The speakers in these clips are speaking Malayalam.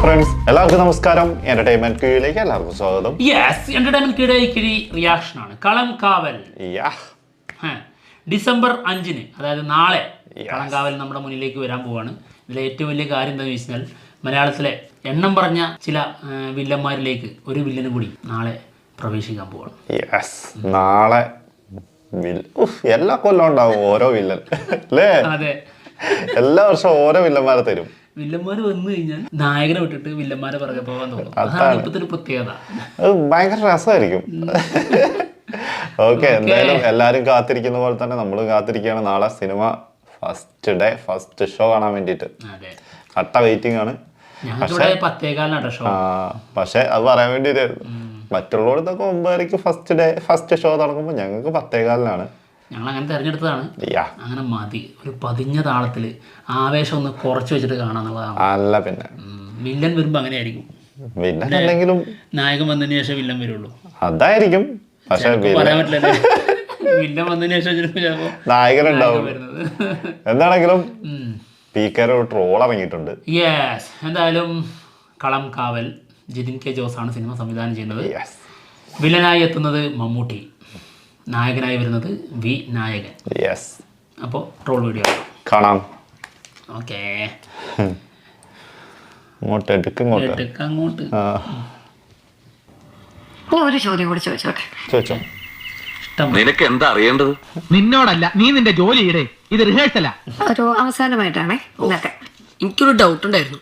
ഫ്രണ്ട്സ്, എല്ലാവർക്കും നമസ്കാരം. എന്റർടൈൻമെന്റ് കീഴിലേക്ക് എല്ലാവർക്കും സ്വാഗതം. എന്റർടൈൻമെന്റ് കിഴി റിയാക്ഷൻ ആണ് കളം കാവൽ. ഡിസംബർ 5-ന്, അതായത് നാളെ കളം കാവൽ നമ്മുടെ മുന്നിലേക്ക് വരാൻ പോവാണ്. ഇതിലെ ഏറ്റവും വലിയ കാര്യം എന്താണെന്ന് വെച്ചാൽ മലയാളത്തിലെ എണ്ണം പറഞ്ഞ ചില വില്ലന്മാരിലേക്ക് ഒരു വില്ലന് കൂടി നാളെ പ്രവേശിക്കാൻ പോവാണ്. നാളെ എല്ലാ കൊല്ലം ഉണ്ടാവും ഓരോ വില്ലൻ അല്ലേ? അതെ, എല്ലാ വർഷവും ഓരോ വില്ലന്മാരെ തരും. വില്ലന്മാര് വന്നു കഴിഞ്ഞാൽ നായകനെ വിട്ടിട്ട് വില്ലന്മാരെ പിറകെ പോകാൻ തോന്നും. അതാണ് ഇപ്പത്തെ ഒരു പ്രത്യേകത. ഭയങ്കര രസമായിരിക്കും. ഓക്കെ, എന്തായാലും എല്ലാരും കാത്തിരിക്കുന്ന പോലെ തന്നെ നമ്മളും കാത്തിരിക്കുകയാണ്. നാളെ സിനിമ ഫസ്റ്റ് ഷോ കാണാൻ വേണ്ടിട്ട് കട്ട വെയിറ്റിംഗ് ആണ്. പക്ഷെ അത് പറയാൻ വേണ്ടിട്ട് മറ്റുള്ളവർക്ക് 9:00 ഫസ്റ്റ് ഷോ തുടങ്ങുമ്പോൾ ഞങ്ങൾക്ക് 10:15 ഞങ്ങൾ അങ്ങനെ തിരഞ്ഞെടുത്തതാണ്. അങ്ങനെ മതി, ഒരു പതിഞ്ഞ താളത്തില് ആവേശം ഒന്ന് കുറച്ച് വെച്ചിട്ട് കാണാന്നുള്ളതാണ്. അല്ല പിന്നെ വില്ലൻ വരുമ്പോ അങ്ങനെ ആയിരിക്കും. വില്ലൻ അല്ലെങ്കിലും നായകൻ വന്നതിന് ശേഷം വില്ലൻ വരുള്ളൂ. അതായിരിക്കും. പക്ഷെ പറയാൻ പറ്റില്ല, വില്ലൻ വന്നതിന് ശേഷം ചിലപ്പോ നായകനുണ്ടാവും. എന്താണെങ്കിലും പീക്കർ ഒരു ട്രോൾ ഇറങ്ങിയിട്ടുണ്ട്. എന്തായാലും കളം കാവൽ ജിതിൻ കെ ജോസ് ആണ് സിനിമ സംവിധാനം ചെയ്യുന്നത്. വില്ലനായി എത്തുന്നത് മമ്മൂട്ടി, നായകനായി വരുന്നത് വി നായകൻ. അപ്പോൾ ട്രോൾ വീഡിയോ കാണാം. ഓക്കെ, അങ്ങോട്ട് ഒരു ചോദ്യം കൂടി ചോദിച്ചോട്ടെ? ചോദിച്ചോ. നിനക്ക് എന്താ അറിയേണ്ടത്? നിന്നോടല്ല, നീ നിന്റെ ജോലിയുടെ ഇത് റിഹേഴ്സലാ. ഒരു അവസാനമായിട്ടാണേ ഇന്നത്തെ എനിക്കൊരു ഡൗട്ട് ഉണ്ടായിരുന്നു.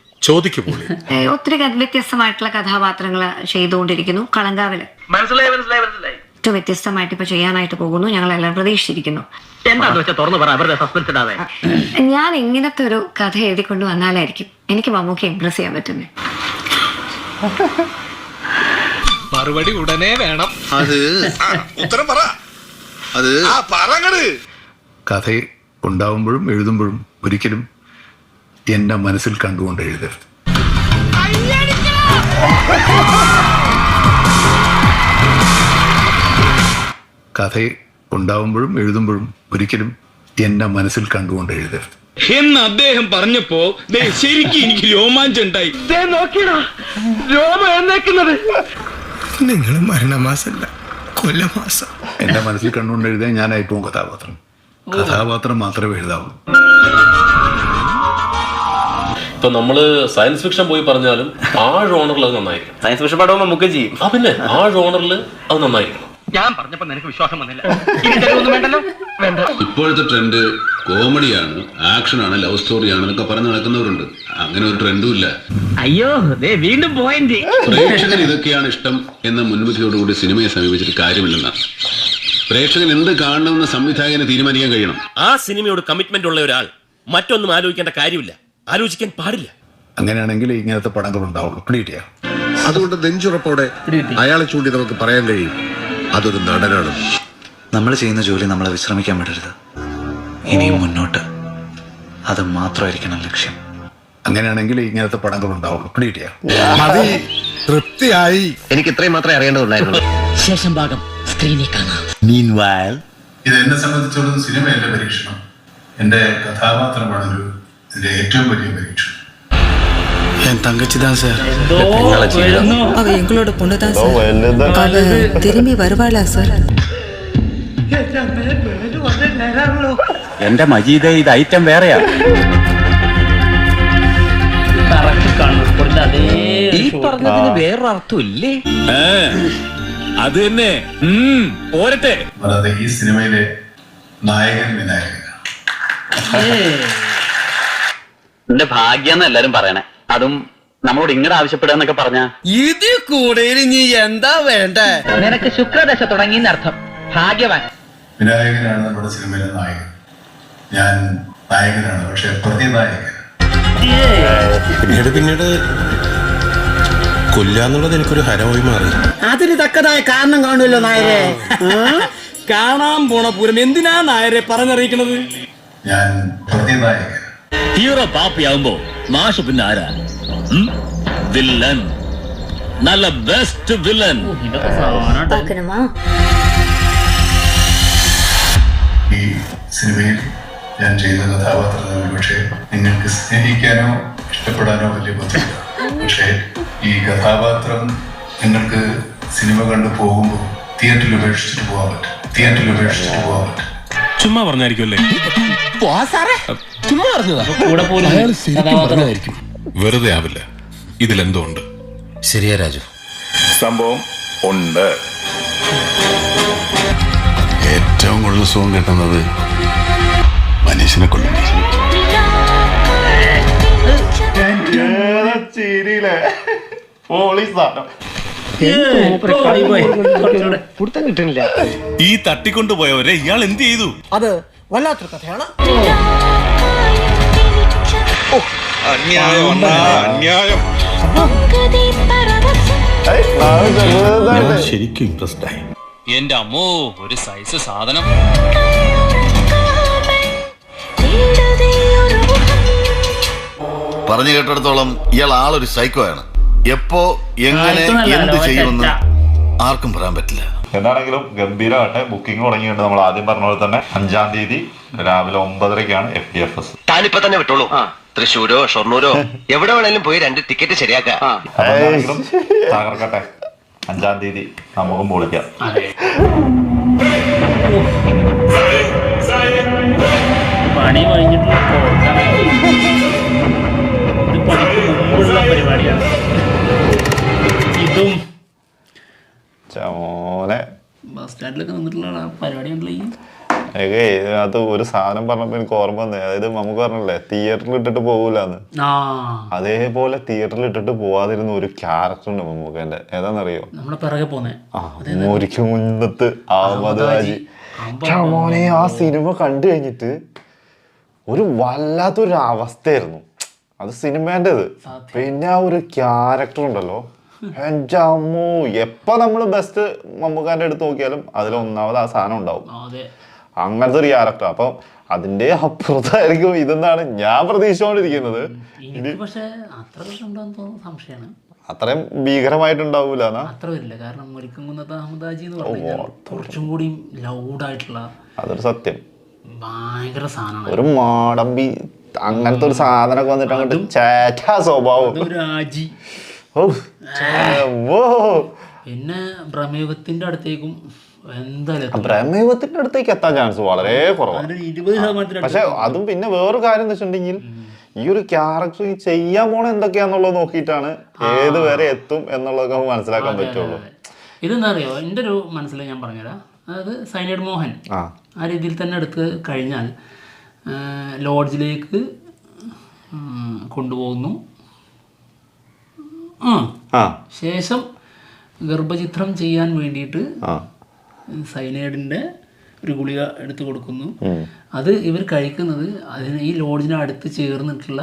ഒത്തിരി വ്യത്യസ്തമായിട്ടുള്ള കഥാപാത്രങ്ങൾ ചെയ്തുകൊണ്ടിരിക്കുന്നു കളങ്കാവില്. മനസ്സിലായി. ഏറ്റവും വ്യത്യസ്തമായിട്ട് ഇപ്പൊ ചെയ്യാനായിട്ട് പോകുന്നു. ഞങ്ങളെല്ലാം പ്രതീക്ഷിച്ചിരിക്കുന്നു. ഞാൻ ഇങ്ങനത്തെ ഒരു കഥ എഴുതിക്കൊണ്ട് വന്നാലായിരിക്കും എനിക്ക് മമ്മൂക്ക് ഇംപ്രസ് ചെയ്യാൻ പറ്റുന്നത്. മറുപടി ഉടനെ വേണം. കഥ ഉണ്ടാവുമ്പോഴും എഴുതുമ്പോഴും ഒരിക്കലും എന്റെ മനസ്സിൽ കണ്ടുകൊണ്ട് എഴുതരുത്. കഥ ഉണ്ടാവുമ്പോഴും എഴുതുമ്പോഴും ഒരിക്കലും എന്റെ മനസ്സിൽ കണ്ടുകൊണ്ട് എഴുതരുത് എന്ന് അദ്ദേഹം പറഞ്ഞപ്പോ ശരിക്കും എനിക്ക് രോമാഞ്ചുണ്ടായി. നിങ്ങൾ മരണമാസല്ല, കൊല്ലമാസം. എന്റെ മനസ്സിൽ കണ്ടുകൊണ്ട് എഴുതാൻ ഞാനായിട്ട് പോകും കഥാപാത്രം മാത്രമേ എഴുതാവൂ. ഇപ്പൊ നമ്മള് സയൻസ് ഫിക്ഷൻ പോയി പറഞ്ഞാലും ആ ജോണറിൽ അത് നന്നായിരിക്കും. സയൻസ് ഫിക്ഷൻ പടവും നമുക്ക് ചെയ്യും. പിന്നെ ആ ജോണറിൽ അത് നന്നായിരിക്കും. ഞാൻ പറഞ്ഞപ്പോ നിനക്ക് വിശ്വാസം വന്നില്ല. വേണ്ടല്ലോ, വേണ്ട. ഇപ്പോഴത്തെ ട്രെൻഡ് കോമഡിയാണ്, ആക്ഷനാണ്, ലവ് സ്റ്റോറിയാണ് എന്നൊക്കെ പറഞ്ഞ് നടക്കുന്നവരുണ്ട്. അങ്ങനെ ഒരു ട്രെൻഡും ഇല്ല. അയ്യോ, വീണ്ടും പോയിന്റ്. പ്രേക്ഷകൻ ഇതൊക്കെയാണ് ഇഷ്ടം എന്ന മുൻവിധിയോടുകൂടി സിനിമയെ സമീപിച്ചിട്ട് കാര്യമില്ലെന്നാണ്. പ്രേക്ഷകൻ എന്ത് കാണണമെന്ന് സംവിധായകന് തീരുമാനിക്കാൻ കഴിയണം. ആ സിനിമയോട് കമ്മിറ്റ്മെന്റ് ഉള്ള ഒരാൾ മറ്റൊന്നും ആലോചിക്കേണ്ട കാര്യമില്ല, ആലോചിക്കാൻ പാടില്ല. അങ്ങനെയാണെങ്കിൽ ഇങ്ങനത്തെ പടങ്ങൾ ഉണ്ടാവുള്ളൂ. പിടികിട്ടിയ അതുകൊണ്ട് നെഞ്ചുറപ്പോടെ അയാളെ ചൂണ്ടി നമുക്ക് പറയാൻ കഴിയും, അതൊരു നടനാണ്. നമ്മൾ ചെയ്യുന്ന ജോലി നമ്മളെ വിശ്രമിക്കാൻ വിടരുത്. ഇനിയും മുന്നോട്ട്, അത് മാത്രമായിരിക്കണം ലക്ഷ്യം. അങ്ങനെയാണെങ്കിൽ ഇങ്ങനത്തെ പടങ്ങൾ ഉണ്ടാവുള്ളൂ. പിടികിട്ടിയ തൃപ്തിയായി. എനിക്ക് ഇത്രയും മാത്രമേ അറിയേണ്ടതുണ്ടായിരുന്നുള്ളൂ. ശേഷം ഭാഗം സ്ക്രീനിൽ കാണാം. ഇത് എന്നെ സംബന്ധിച്ചോളം സിനിമയല്ല പരീക്ഷണം, എന്റെ കഥാപാത്രമാണ് ഇതിന്റെ ഏറ്റവും വലിയ പരീക്ഷണം. என் தங்கச்சி தான் சார். அவ எங்களோட பொண்ணு தான் சார். அவ திரும்பி வருவாளா சார்? എന്റെ മജീദ്, ഇത് ഐറ്റം വേറെയാ. ഈ പറഞ്ഞതിന് വേറൊരു അർത്ഥം ഇല്ലേ? അത് തന്നെ പോരട്ടെ. അതായത് ഈ സിനിമയിലെ നായകൻ വിനായകനാണ്. എന്റെ ഭാഗ്യാന്ന് എല്ലാരും പറയണേ. അതും നമ്മളോട് ഇങ്ങോട്ട് ആവശ്യപ്പെടുക പറഞ്ഞ ഇത് കൂടെ നീ എന്താ വേണ്ട? നിനക്ക് ശുക്രദശ തുടങ്ങി അർത്ഥം. ഭാഗ്യവാൻ. വിനായകനാണ് നമ്മുടെ സിനിമയിലെ നായകൻ. ഞാൻ നായകനാണ്, പക്ഷെ പ്രതിനായകൻ. പിന്നീട് കൊല്ലാന്നുള്ളത് എനിക്കൊരു ഹരമായി മാറി. അതിന് തക്കതായ കാരണം കാണുമല്ലോ നായരെ. കാണാൻ പോണ പൂരം എന്തിനാ നായരെ പറഞ്ഞറിയിക്കണത്? ഞാൻ പ്രതിനായകൻ. ഹീറോ പാപ്പിയാവുമ്പോ മാഷ് പിന്നെ ആരാ? വില്ലൻ, നല്ല ബെസ്റ്റ് വില്ലൻ. ഈ സിനിമയിൽ ഞാൻ ചെയ്ത കഥാപാത്രങ്ങൾ പക്ഷേ നിങ്ങൾക്ക് സ്നേഹിക്കാനോ ഇഷ്ടപ്പെടാനോ വലിയ ബുദ്ധിമുട്ടാണ്. പക്ഷേ ഈ കഥാപാത്രം നിങ്ങൾക്ക് സിനിമ കണ്ടു പോകുമ്പോൾ തിയേറ്ററിൽ ഉപേക്ഷിച്ചിട്ട് പോകാൻ പറ്റും. ചുമ്മാ പറഞ്ഞായിരിക്കുമല്ലേ? ചുമ്മാ പറഞ്ഞതാ. കൂടെ പോലും കഥാപാത്രം വെറുതെ ആവില്ല, ഇതിലെന്തോ ഉണ്ട്. ശരിയാ രാജു. സംഭവം ഉണ്ട്. ഏറ്റവും കൂടുതൽ സുഖം കിട്ടുന്നത് മനുഷ്യനെ കൊല്ലും. ഈ തട്ടിക്കൊണ്ടുപോയവരെ ഇയാൾ എന്ത് ചെയ്തു? അത് വല്ലാത്തൊരു കഥയാണ്. അന്യായം അന്യായം. ശരിക്കും ഇംപ്രസ്ഡ് ആയി. എന്റെ അമ്മോ, ഒരു സൈസ് സാധനം. പറഞ്ഞു കേട്ടിടത്തോളം ഇയാൾ ആളൊരു സൈക്കോയാണ്. എപ്പോ എങ്ങനെ എന്ത് ചെയ്യുമെന്ന് ആർക്കും പറയാൻ പറ്റില്ല. എന്താണെങ്കിലും ഗംഭീരമായിട്ട് ബുക്കിംഗ് തുടങ്ങിയിട്ടുണ്ട്. നമ്മൾ ആദ്യം പറഞ്ഞ പോലെ തന്നെ 5-ാം തീയതി രാവിലെ 9:30-ക്കാണ് FDFS. താനിപ്പോ തന്നെ വിട്ടോളൂ. തൃശ്ശൂരോ ഷൊർണൂരോ എവിടെ വേണേലും പോയി 2 ടിക്കറ്റ് ശരിയാക്കാം. എന്താണെങ്കിലും തകർക്കട്ടെ. 5-ാം തീയതി നമുക്കും പൊളിക്കാം. പണി കഴിഞ്ഞിട്ടുള്ള പരിപാടിയാണ് ഇതും. മോനെ ബസ് സ്റ്റാൻഡിലൊക്കെ നിന്നിട്ടുള്ള പരിപാടി ഉണ്ടല്ലോ. അത് ഒരു സാധനം പറഞ്ഞപ്പോ എനിക്ക് ഓർമ്മ വന്നേ. അതായത് നമുക്ക് പറഞ്ഞല്ലേ തിയേറ്ററിൽ ഇട്ടിട്ട് പോകൂലെന്ന്. അതേപോലെ തിയേറ്ററിൽ ഇട്ടിട്ട് പോവാതിരുന്ന ഒരു ക്യാരക്ടർ ഉണ്ട് മമ്മൂക്കന്റെ. ഏതാന്നറിയോ? നമ്മുടെ പിറകെ പോന്നെ മുരിക്ക് മുന്നത്ത് അഹമ്മദ് ഹാജി. മോനെ ആ സിനിമ കണ്ടു കഴിഞ്ഞിട്ട് ഒരു വല്ലാത്തൊരു അവസ്ഥയായിരുന്നു. അത് സിനിമേൻ്റെത്. പിന്നെ ആ ഒരു ക്യാരക്ടർ ഉണ്ടല്ലോ, എൻ്റെ അമ്മോ, എപ്പോ നമ്മള് ബെസ്റ്റ് മമ്മൂക്കാന്റെ അടുത്ത് നോക്കിയാലും അതിൽ ഒന്നാമത് ആ സാധനം ഉണ്ടാവും. അങ്ങനത്തെ ഒരു ക്യാരക്ടർ. അപ്പൊ അതിന്റെ അപ്പുറത്തായിരിക്കും ഇതെന്നാണ് ഞാൻ പ്രതീക്ഷിച്ചുകൊണ്ടിരിക്കുന്നത്. അത്രയും ഭീകരമായിട്ടുണ്ടാവൂല. അത്ര വരില്ല, കാരണം മുരിക്കുംകുന്നത്ത് അഹമ്മദ് ഹാജി എന്ന് പറഞ്ഞാൽ കുറച്ചും കൂടി ലൗഡായിട്ടുള്ള, അതൊരു സത്യം, ഭയങ്കര സാധനമാണ്. ഒരു മാടമ്പി അങ്ങനത്തെ ഒരു സാധനമൊക്കെ വന്നിട്ട് അങ്ങോട്ട് ചേറ്റാ സ്വഭാവം. പിന്നെ ബ്രഹ്മയുഗത്തിന്റെ അടുത്തേക്കും എന്തായാലും ബ്രഹ്മയുഗത്തിന്റെ അടുത്തേക്ക് എത്താൻ ചാൻസ് വളരെ കുറവാണ്. 20% പക്ഷെ അതും പിന്നെ വേറൊരു കാര്യം എന്ന് വെച്ചിട്ടുണ്ടെങ്കിൽ ഈ ഒരു ക്യാരക്ടർ ചെയ്യാൻ പോണ എന്തൊക്കെയാന്നുള്ളത് നോക്കിയിട്ടാണ് ഏത് വരെ എത്തും എന്നുള്ളതൊക്കെ നമുക്ക് മനസ്സിലാക്കാൻ പറ്റുള്ളൂ. ഇതെന്താ അറിയോ, എൻ്റെ ഒരു മനസ്സിൽ ഞാൻ പറഞ്ഞുതരാം. അതായത് സൈനൈഡ് മോഹൻ ആ രീതിയിൽ തന്നെ എടുത്ത് കഴിഞ്ഞാൽ ലോഡ്ജിലേക്ക് കൊണ്ടുപോകുന്നു. ശേഷം ഗർഭചിത്രം ചെയ്യാൻ വേണ്ടിയിട്ട് സൈനൈഡിൻ്റെ ഒരു ഗുളിക എടുത്തു കൊടുക്കുന്നു. അത് ഇവർ കഴിക്കുന്നത് അതിന് ഈ ലോഡ്ജിന് അടുത്ത് ചേർന്നിട്ടുള്ള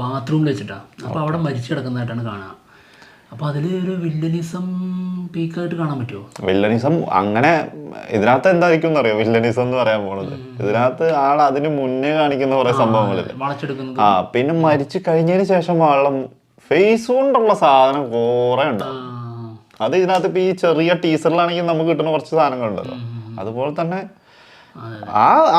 ബാത്റൂമിൽ വെച്ചിട്ടാണ്. അപ്പോൾ അവിടെ മരിച്ചു കിടക്കുന്നതായിട്ടാണ് കാണുക. അപ്പോൾ അതിൽ ഒരു വില്ലനിസം പീക്കായിട്ട് കാണാൻ പറ്റുമോ? വില്ലനിസം അങ്ങനെ ഇതിനകത്ത് എന്തായിരിക്കും എന്നറിയോ? വില്ലനിസം എന്ന് പറയാൻ പോണത് ഇതിനകത്ത് ആൾ അതിന് മുന്നേ കാണിക്കുന്ന കുറെ സംഭവങ്ങളില്ല. പിന്നെ മരിച്ചു കഴിഞ്ഞതിന് ശേഷം ആളുടെ ഫേസ് കൊണ്ടുള്ള സാധനം കുറെ ഉണ്ടാവും. അത് ഇതിനകത്ത് ഇപ്പൊ ഈ ചെറിയ ടീസറിലാണെങ്കിൽ നമുക്ക് കിട്ടുന്ന കുറച്ച് സാധനങ്ങളുണ്ടല്ലോ, അതുപോലെ തന്നെ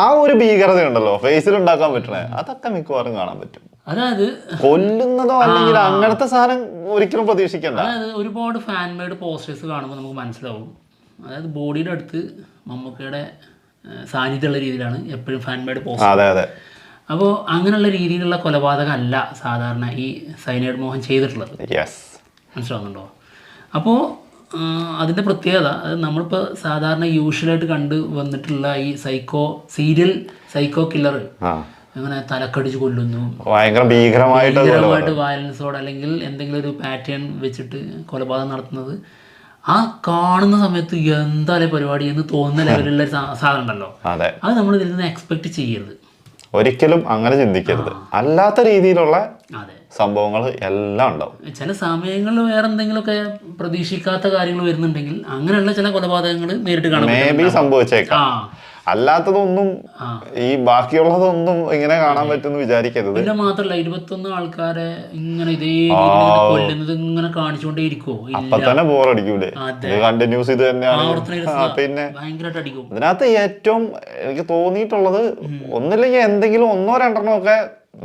ആ ഒരു ഭീകരത ഉണ്ടല്ലോ ഫേസിൽ ഉണ്ടാക്കാൻ പറ്റണേ, അതൊക്കെ മിക്കവാറും കാണാൻ പറ്റും. അതായത് കൊല്ലുന്നതോ അല്ലെങ്കിൽ അങ്ങനത്തെ സാധനം ഒരിക്കലും പ്രതീക്ഷിക്കണ്ട. അതായത് ഒരുപാട് ഫാൻ മെയ്ഡ് പോസ്റ്റേഴ്സ് കാണുമ്പോൾ നമുക്ക് മനസ്സിലാവും. അതായത് ബോഡിയുടെ അടുത്ത് മമ്മൂക്കയുടെ സാന്നിധ്യമുള്ള രീതിയിലാണ് എപ്പോഴും ഫാൻ മെയ്ഡ് പോസ്റ്റർ. അതെ അതെ. അപ്പോൾ അങ്ങനെയുള്ള രീതിയിലുള്ള കൊലപാതകം അല്ല സാധാരണ ഈ സൈനൈഡ് മോഹൻ ചെയ്തിട്ടുള്ളത്. മനസ്സിലാവുന്നുണ്ടോ? അപ്പോൾ അതിൻ്റെ പ്രത്യേകത അത് നമ്മളിപ്പോൾ സാധാരണ യൂഷ്വലായിട്ട് കണ്ട് വന്നിട്ടുള്ള ഈ സീരിയൽ സൈക്കോ കില്ലർ അങ്ങനെ തലക്കടിച്ച് കൊല്ലുന്നു, ഭീകരമായിട്ട് വയലൻസോടെ അല്ലെങ്കിൽ എന്തെങ്കിലും ഒരു പാറ്റേൺ വെച്ചിട്ട് കൊലപാതകം നടത്തുന്നത്, ആ കാണുന്ന സമയത്ത് എന്തായാലും പരിപാടി എന്ന് തോന്നുന്ന ലെവലുള്ള സാധനം ഉണ്ടല്ലോ, അത് നമ്മൾ ഇതിൽ നിന്ന് എക്സ്പെക്ട് ചെയ്യരുത്. ഒരിക്കലും അങ്ങനെ ചിന്തിക്കരുത്. അല്ലാത്ത രീതിയിലുള്ള സംഭവങ്ങൾ എല്ലാം ഉണ്ടാവും. ചില സമയങ്ങളിൽ വേറെ എന്തെങ്കിലുമൊക്കെ പ്രതീക്ഷിക്കാത്ത കാര്യങ്ങൾ വരുന്നുണ്ടെങ്കിൽ അങ്ങനെയുള്ള ചില കൊലപാതകങ്ങൾ നേരിട്ട് കാണാൻ സംഭവിച്ചേക്കാം. അല്ലാത്തതൊന്നും ഈ ബാക്കിയുള്ളതൊന്നും ഇങ്ങനെ കാണാൻ പറ്റുമെന്ന് വിചാരിക്കരുത്. പിന്നെ മാത്രല്ല 21 ആൾക്കാരെ ഇങ്ങനെ ഇതേ കൊല്ലുന്നത് ഇങ്ങനെ കാണിച്ചുകൊണ്ടേ ഇരിക്കുവോ? അപ്പൊ തന്നെ ബോറടിക്കൂലേ? കണ്ടിന്യൂസ് ഇത് തന്നെയാണ്. പിന്നെ ഭയങ്കരമായിട്ട് അടിക്കും. ഇതിനകത്ത് ഏറ്റവും എനിക്ക് തോന്നിയിട്ടുള്ളത് ഒന്നില്ലെങ്കിൽ എന്തെങ്കിലും 1-2 ഒക്കെ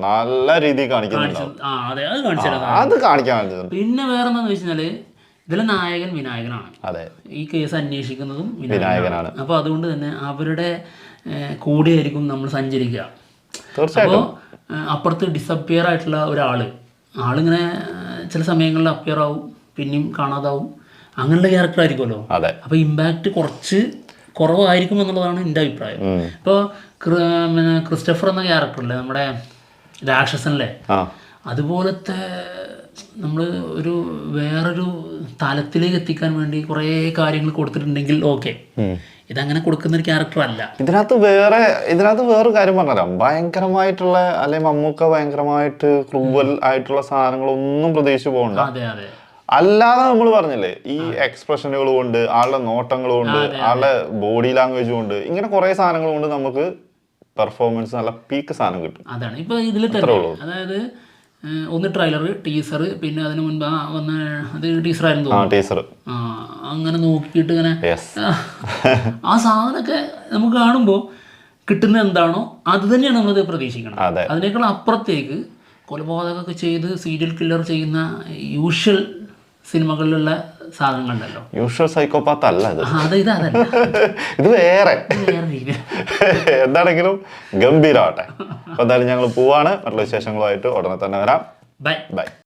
നല്ല രീതിയിൽ കാണിക്കുന്നുണ്ടാവും. അതെ അത് കാണിച്ചത് അത് കാണിക്കാൻ. പിന്നെ വേറെ എന്താന്ന് വെച്ചാല് ഇതിലെ നായകൻ വിനായകനാണ്. അതെ, ഈ കേസ് അന്വേഷിക്കുന്നതും വിനായകനാണ്. അപ്പൊ അതുകൊണ്ട് തന്നെ അവരുടെ കൂടെയായിരിക്കും നമ്മൾ സഞ്ചരിക്കുക. തീർച്ചയായിട്ടും. അപ്പോൾ അപ്പുറത്ത് ഡിസപ്പിയർ ആയിട്ടുള്ള ആളിങ്ങനെ ചില സമയങ്ങളിൽ അപ്പിയർ ആവും, പിന്നെയും കാണാതാവും, അങ്ങനെയുള്ള ക്യാരക്ടർ ആയിരിക്കുമല്ലോ. അപ്പൊ ഇമ്പാക്ട് കുറച്ച് കുറവായിരിക്കും എന്നുള്ളതാണ് എൻ്റെ അഭിപ്രായം. ഇപ്പോൾ ക്രിസ്റ്റഫർ എന്ന ക്യാരക്ടറല്ലേ നമ്മുടെ രാക്ഷസനല്ലേ, അതുപോലത്തെ നമ്മൾ വേറൊരു തലത്തിലേക്ക് എത്തിക്കാൻ വേണ്ടി കുറേ കാര്യങ്ങൾ കൊടുത്തിട്ടുണ്ടെങ്കിൽ ഓക്കെ, ഇതങ്ങനെ കൊടുക്കുന്ന ഒരു ക്യാരക്ടർ അല്ല. ഇതിനകത്ത് വേറൊരു കാര്യം പറഞ്ഞുതരാം. ഭയങ്കരമായിട്ടുള്ള അല്ലെങ്കിൽ മമ്മൂക്ക ഭയങ്കരമായിട്ട് ക്രൂവൽ ആയിട്ടുള്ള സാധനങ്ങളൊന്നും പ്രതീക്ഷിച്ചു പോകണ്ട. അല്ലാതെ നമ്മൾ പറഞ്ഞില്ലേ, ഈ എക്സ്പ്രഷനുകൾ കൊണ്ട്, ആളുടെ നോട്ടങ്ങൾ കൊണ്ട്, ആളുടെ ബോഡി ലാംഗ്വേജ് കൊണ്ട്, ഇങ്ങനെ കുറെ സാധനങ്ങൾ കൊണ്ട് നമുക്ക് പെർഫോമൻസ് നല്ല പീക്ക് സാധനം കിട്ടും. അതാണ് ഇപ്പൊ ഇതിൽ തന്നെ. അതായത് ഒന്ന് ട്രെയിലർ, ടീസർ, പിന്നെ അതിന് മുൻപ് വന്ന അത് ടീസർ ആയിരുന്നു ടീസർ. അങ്ങനെ നോക്കിയിട്ട് ഇങ്ങനെ ആ സാധനമൊക്കെ നമുക്ക് കാണുമ്പോൾ കിട്ടുന്ന എന്താണോ അത് തന്നെയാണ് നമ്മളത് പ്രതീക്ഷിക്കണം. അതിനേക്കാൾ അപ്പുറത്തേക്ക് കൊലപാതകമൊക്കെ ചെയ്ത് സീരിയൽ കില്ലർ ചെയ്യുന്ന യൂഷ്വൽ സിനിമകളിലുള്ള സാധനങ്ങളുണ്ടല്ലോ. യൂഷ്വൽ സൈക്കോപാത്ത് അല്ല ഇത്. അതല്ല, ഇത് വേറെ എന്താണെങ്കിലും ഗംഭീരമാവട്ടെ. അപ്പൊ എന്തായാലും ഞങ്ങൾ പോവാണ്. മറ്റുള്ള വിശേഷങ്ങളുമായിട്ട് ഉടനെ തന്നെ വരാം. ബൈ.